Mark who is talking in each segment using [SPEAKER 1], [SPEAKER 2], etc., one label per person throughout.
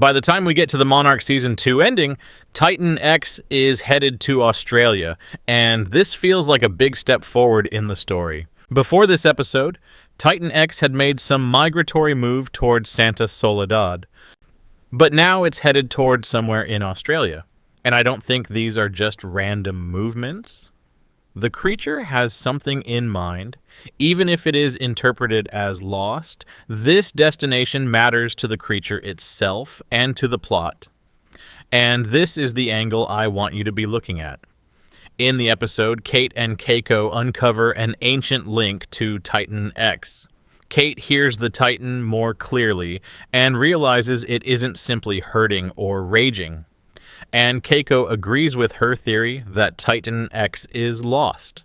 [SPEAKER 1] By the time we get to the Monarch Season 2 ending, Titan X is headed to Australia, and this feels like a big step forward in the story. Before this episode, Titan X had made some migratory move towards Santa Solodad, but now it's headed towards somewhere in Australia. And I don't think these are just random movements. The creature has something in mind. Even if it is interpreted as lost, this destination matters to the creature itself and to the plot. And this is the angle I want you to be looking at. In the episode, Kate and Keiko uncover an ancient link to Titan X. Kate hears the Titan more clearly and realizes it isn't simply hurting or raging. And Keiko agrees with her theory that Titan X is lost.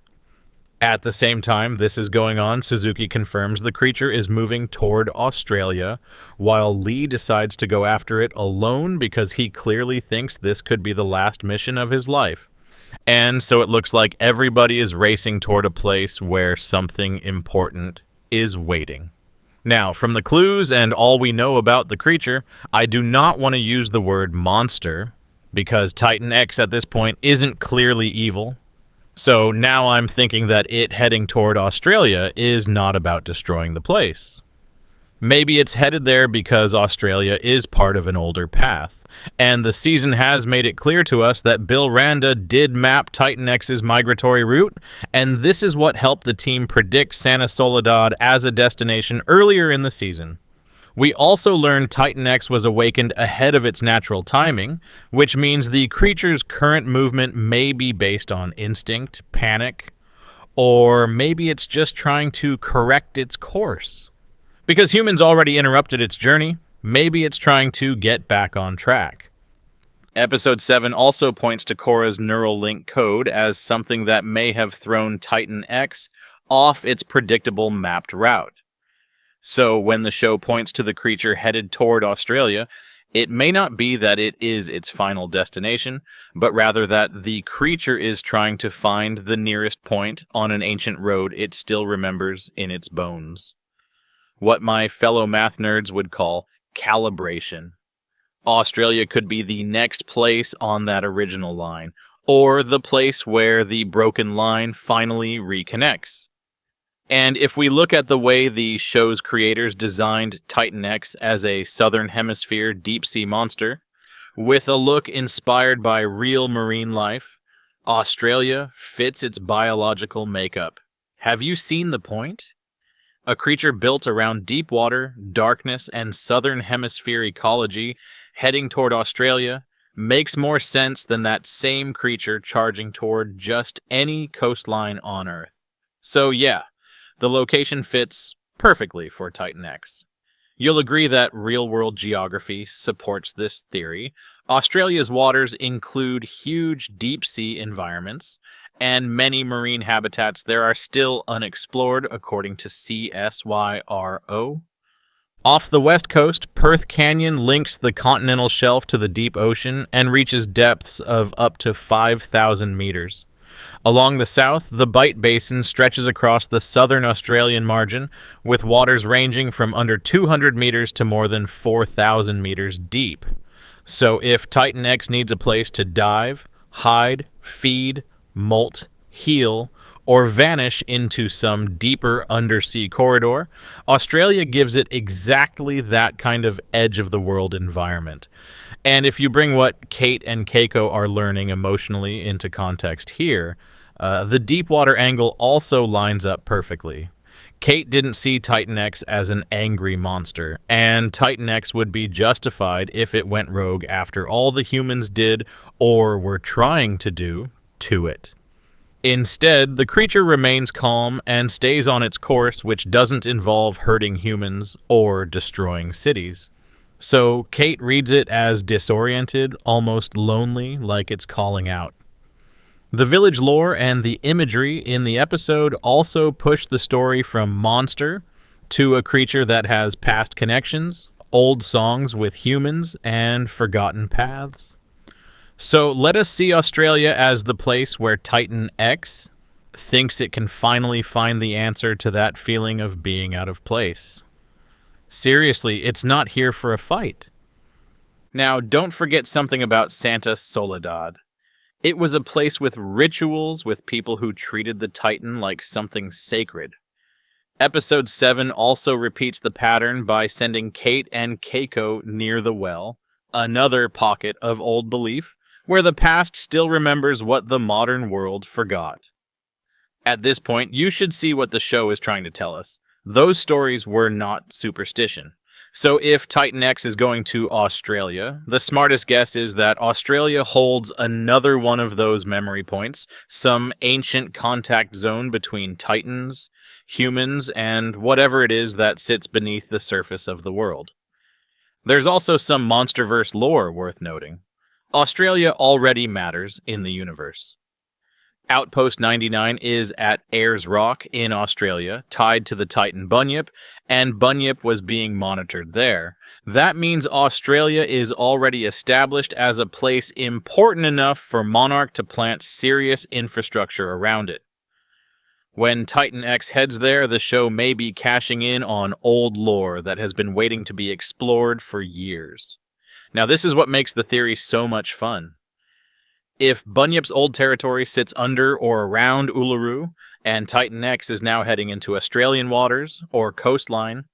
[SPEAKER 1] At the same time this is going on, Suzuki confirms the creature is moving toward Australia, while Lee decides to go after it alone because he clearly thinks this could be the last mission of his life. And so it looks like everybody is racing toward a place where something important is waiting. Now, from the clues and all we know about the creature, I do not want to use the word monster, because Titan X at this point isn't clearly evil. So now I'm thinking that it heading toward Australia is not about destroying the place. Maybe it's headed there because Australia is part of an older path, and the season has made it clear to us that Bill Randa did map Titan X's migratory route, and this is what helped the team predict Santa Solodad as a destination earlier in the season. We also learned Titan X was awakened ahead of its natural timing, which means the creature's current movement may be based on instinct, panic, or maybe it's just trying to correct its course. Because humans already interrupted its journey, maybe it's trying to get back on track. Episode 7 also points to Korra's neural link code as something that may have thrown Titan X off its predictable mapped route. So when the show points to the creature headed toward Australia, it may not be that it is its final destination, but rather that the creature is trying to find the nearest point on an ancient road it still remembers in its bones. What my fellow math nerds would call calibration. Australia could be the next place on that original line, or the place where the broken line finally reconnects. And if we look at the way the show's creators designed Titan X as a Southern Hemisphere deep-sea monster, with a look inspired by real marine life, Australia fits its biological makeup. Have you seen the point? A creature built around deep water, darkness, and Southern Hemisphere ecology heading toward Australia makes more sense than that same creature charging toward just any coastline on Earth. So yeah, the location fits perfectly for Titan X. You'll agree that real-world geography supports this theory. Australia's waters include huge deep-sea environments, and many marine habitats there are still unexplored, according to CSYRO. Off the west coast, Perth Canyon links the continental shelf to the deep ocean and reaches depths of up to 5,000 meters. Along the south, the Bight Basin stretches across the southern Australian margin, with waters ranging from under 200 meters to more than 4,000 meters deep. So if Titan X needs a place to dive, hide, feed, molt, heal, or vanish into some deeper undersea corridor, Australia gives it exactly that kind of edge-of-the-world environment. And if you bring what Kate and Keiko are learning emotionally into context here, the deep-water angle also lines up perfectly. Kate didn't see Titan X as an angry monster, and Titan X would be justified if it went rogue after all the humans did, or were trying to do, to it. Instead, the creature remains calm and stays on its course, which doesn't involve hurting humans or destroying cities. So Kate reads it as disoriented, almost lonely, like it's calling out. The village lore and the imagery in the episode also push the story from monster to a creature that has past connections, old songs with humans, and forgotten paths. So let us see Australia as the place where Titan X thinks it can finally find the answer to that feeling of being out of place. Seriously, it's not here for a fight. Now, don't forget something about Santa Solodad. It was a place with rituals, with people who treated the Titan like something sacred. Episode 7 also repeats the pattern by sending Kate and Keiko near the well, another pocket of old belief, where the past still remembers what the modern world forgot. At this point, you should see what the show is trying to tell us. Those stories were not superstition. So if Titan X is going to Australia, the smartest guess is that Australia holds another one of those memory points, some ancient contact zone between Titans, humans, and whatever it is that sits beneath the surface of the world. There's also some Monsterverse lore worth noting. Australia already matters in the universe. Outpost 99 is at Ayers Rock in Australia, tied to the Titan Bunyip, and Bunyip was being monitored there. That means Australia is already established as a place important enough for Monarch to plant serious infrastructure around it. When Titan X heads there, the show may be cashing in on old lore that has been waiting to be explored for years. Now, this is what makes the theory so much fun. If Bunyip's old territory sits under or around Uluru, and Titan X is now heading into Australian waters or coastline,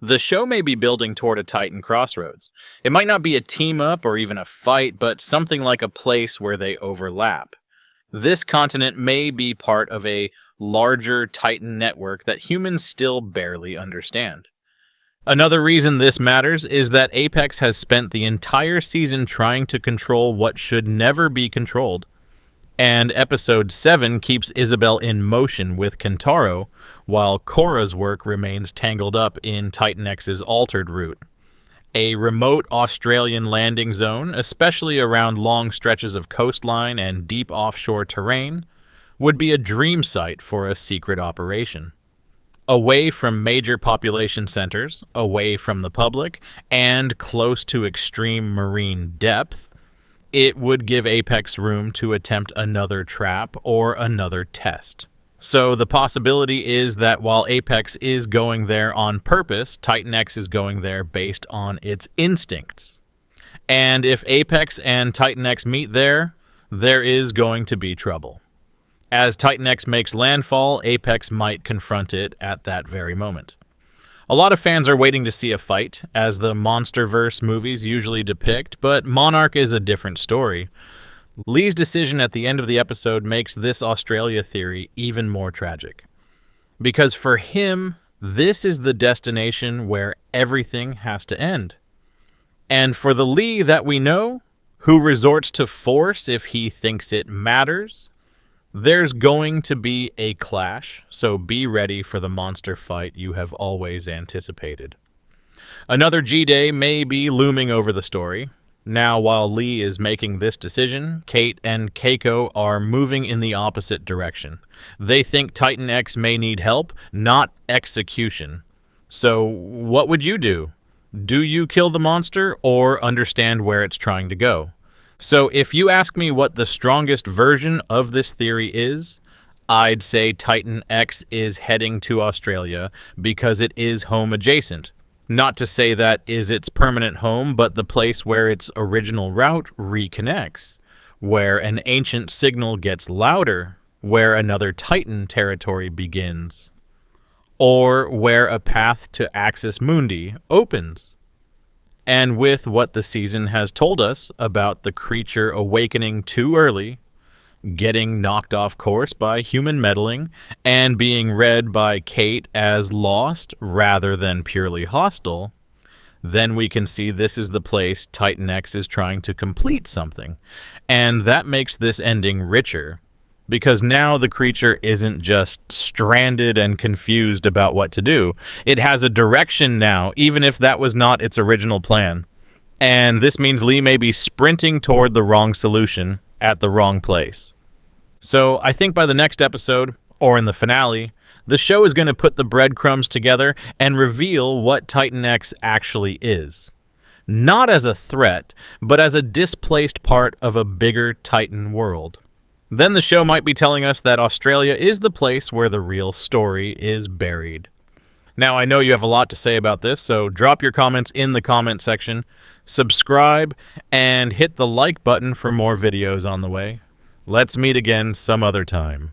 [SPEAKER 1] the show may be building toward a Titan Crossroads. It might not be a team-up or even a fight, but something like a place where they overlap. This continent may be part of a larger Titan network that humans still barely understand. Another reason this matters is that Apex has spent the entire season trying to control what should never be controlled. And Episode 7 keeps Isabel in motion with Kentaro, while Korra's work remains tangled up in Titan X's altered route. A remote Australian landing zone, especially around long stretches of coastline and deep offshore terrain, would be a dream site for a secret operation. Away from major population centers, away from the public, and close to extreme marine depth, it would give Apex room to attempt another trap or another test. So the possibility is that while Apex is going there on purpose, Titan X is going there based on its instincts. And if Apex and Titan X meet there is going to be trouble. As Titan X makes landfall, Apex might confront it at that very moment. A lot of fans are waiting to see a fight, as the Monsterverse movies usually depict, but Monarch is a different story. Lee's decision at the end of the episode makes this Australia theory even more tragic. Because for him, this is the destination where everything has to end. And for the Lee that we know, who resorts to force if he thinks it matters, there's going to be a clash, so be ready for the monster fight you have always anticipated. Another G-Day may be looming over the story. Now, while Lee is making this decision, Kate and Keiko are moving in the opposite direction. They think Titan X may need help, not execution. So, what would you do? Do you kill the monster or understand where it's trying to go? So if you ask me what the strongest version of this theory is, I'd say Titan X is heading to Australia because it is home adjacent. Not to say that is its permanent home, but the place where its original route reconnects, where an ancient signal gets louder, where another Titan territory begins, or where a path to Axis Mundi opens. And with what the season has told us about the creature awakening too early, getting knocked off course by human meddling, and being read by Kate as lost rather than purely hostile, then we can see this is the place Titan X is trying to complete something. And that makes this ending richer, because now the creature isn't just stranded and confused about what to do. It has a direction now, even if that was not its original plan. And this means Lee may be sprinting toward the wrong solution at the wrong place. So I think by the next episode, or in the finale, the show is going to put the breadcrumbs together and reveal what Titan X actually is. Not as a threat, but as a displaced part of a bigger Titan world. Then the show might be telling us that Australia is the place where the real story is buried. Now, I know you have a lot to say about this, so drop your comments in the comment section, subscribe, and hit the like button for more videos on the way. Let's meet again some other time.